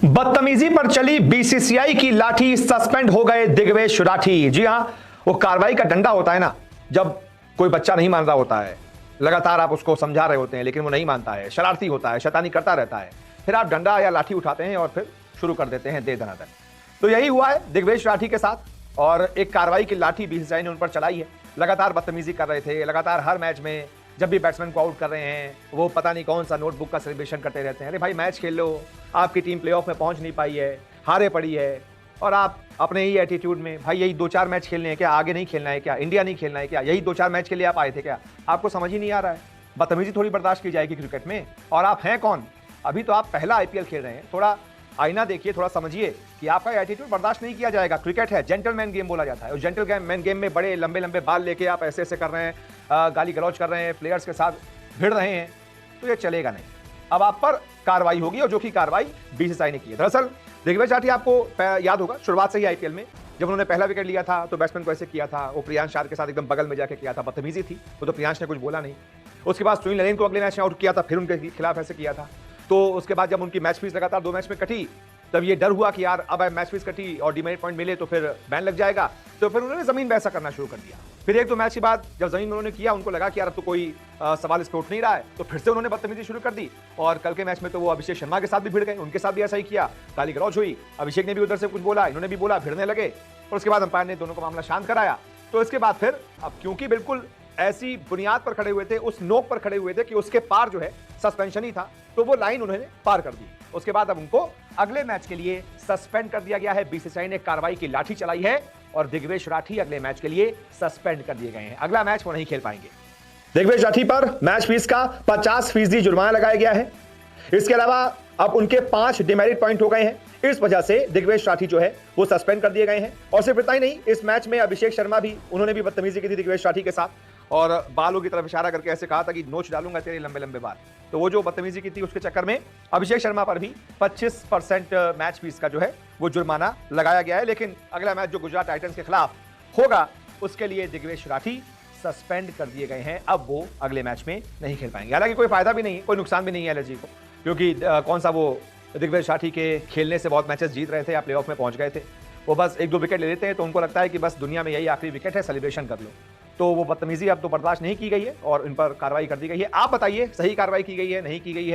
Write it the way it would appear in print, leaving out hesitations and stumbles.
बदतमीजी पर चली बीसीसीआई की लाठी, सस्पेंड हो गए दिग्वेश राठी। जी हां, वो कार्रवाई का डंडा होता है ना, जब कोई बच्चा नहीं मान रहा होता है, लगातार आप उसको समझा रहे होते हैं लेकिन वो नहीं मानता है, शरारती होता है, शैतानी करता रहता है, फिर आप डंडा या लाठी उठाते हैं और फिर शुरू कर देते हैं दे दनादन। तो यही हुआ है दिग्वेश राठी के साथ और एक कार्रवाई की लाठी बीसीसीआई ने उन पर चलाई है। लगातार बदतमीजी कर रहे थे, लगातार हर मैच में जब भी बैट्समैन को आउट कर रहे हैं वो पता नहीं कौन सा नोटबुक का सेलिब्रेशन करते रहते हैं। अरे भाई, मैच खेल लो, आपकी टीम प्लेऑफ में पहुंच नहीं पाई है, हारे पड़ी है और आप अपने ही एटीट्यूड में, भाई यही 2-4 मैच खेलने हैं क्या, आगे नहीं खेलना है क्या, इंडिया नहीं खेलना है क्या, यही 2-4 मैच के लिए आप आए थे क्या? आपको समझ ही नहीं आ रहा है। बदतमीजी थोड़ी बर्दाश्त की जाएगी क्रिकेट में। और आप हैं कौन? अभी तो आप पहला आईपीएल खेल रहे हैं, थोड़ा आईना देखिए, थोड़ा समझिए कि आपका एटीट्यूड बर्दाश्त नहीं किया जाएगा। क्रिकेट है, जेंटलमैन गेम बोला जाता है। उस जेंटलमैन गेम में बड़े लंबे लंबे बाल लेके आप ऐसे ऐसे कर रहे हैं, गाली गलौज कर रहे हैं, प्लेयर्स के साथ भिड़ रहे हैं, तो ये चलेगा नहीं। अब आप पर कार्रवाई होगी और जो कि कार्रवाई बीसीसीआई ने की है। दरअसल दिग्वेश राठी आपको याद होगा, शुरुआत से ही आईपीएल में जब उन्होंने पहला विकेट लिया था तो बैट्समैन को ऐसे किया था, वो प्रियांश चार के साथ एकदम बगल में जाके किया था, बदतमीजी थी, वो तो प्रियांश ने कुछ बोला नहीं। उसके बाद सुनील नरेन को अगले मैच में आउट किया था, फिर उनके खिलाफ ऐसे किया था। तो उसके बाद जब उनकी मैच फीस लगातार 2 मैच में कटी, तब ये डर हुआ कि यार अब मैच फीस कटी और डीमेरिट पॉइंट मिले तो फिर बैन लग जाएगा, तो फिर उन्होंने जमीन में ऐसा करना शुरू कर दिया। फिर 1-2 मैच के बाद जब जमीन में उन्होंने किया, उनको लगा कि यार अब तो कोई सवाल इस पे उठ नहीं रहा है, तो फिर से उन्होंने बदतमीजी शुरू कर दी। और कल के मैच में तो वो अभिषेक शर्मा के साथ भी भिड़ गए, उनके साथ भी ऐसा ही किया, गाली गलौज हुई, अभिषेक ने भी उधर से कुछ बोला, इन्होंने भी बोला, भिड़ने लगे और उसके बाद अंपायर ने दोनों का मामला शांत कराया। तो इसके बाद फिर अब क्योंकि बिल्कुल ऐसी बुनियाद पर खड़े हुए थे, उस नोक पर खड़े हुए थे कि उसके पार जो है सस्पेंशन ही था, तो वो लाइन उन्होंने पार कर दी। उसके बाद अब उनको अगले मैच के लिए सस्पेंड कर दिया गया है। बीसीसीआई ने कार्रवाई की लाठी चलाई है और दिग्वेश राठी अगले मैच के लिए सस्पेंड कर दिए गए हैं। अगला मैच वो नहीं खेल पाएंगे। दिग्वेश राठी पर मैच फीस का 50% जुर्माना लगाया गया है। इसके अलावा अब उनके 5 डिमेरिट पॉइंट हो गए हैं। इस वजह से दिग्वेश राठी जो है वो सस्पेंड कर दिए गए हैं। और सिर्फ इतना ही नहीं, इस मैच में अभिषेक शर्मा भी, उन्होंने भी बदतमीजी की थी दिग्वेश राठी के साथ और बालों की तरफ इशारा करके ऐसे कहा था कि नोच डालूंगा तेरे लंबे लंबे बाल। तो वो जो बदतमीजी की थी उसके चक्कर में अभिषेक शर्मा पर भी 25% मैच फीस का जो है वो जुर्माना लगाया गया है। लेकिन अगला मैच जो गुजरात टाइटंस के खिलाफ होगा उसके लिए दिग्वेश राठी सस्पेंड कर दिए गए हैं। अब वो अगले मैच में नहीं खेल पाएंगे। हालांकि कोई फायदा भी नहीं है, कोई नुकसान भी नहीं है एलर्जी को, क्योंकि कौन सा वो दिग्वेश राठी के खेलने से बहुत मैचेस जीत रहे थे या प्लेऑफ में पहुंच गए थे। वो बस 1-2 विकेट ले लेते हैं तो उनको लगता है कि बस दुनिया में यही आखिरी विकेट है, सेलिब्रेशन कर लो। तो वो बदतमीजी अब तो बर्दाश्त नहीं की गई है और इन पर कार्रवाई कर दी गई है। आप बताइए, सही कार्रवाई की गई है, नहीं की गई है?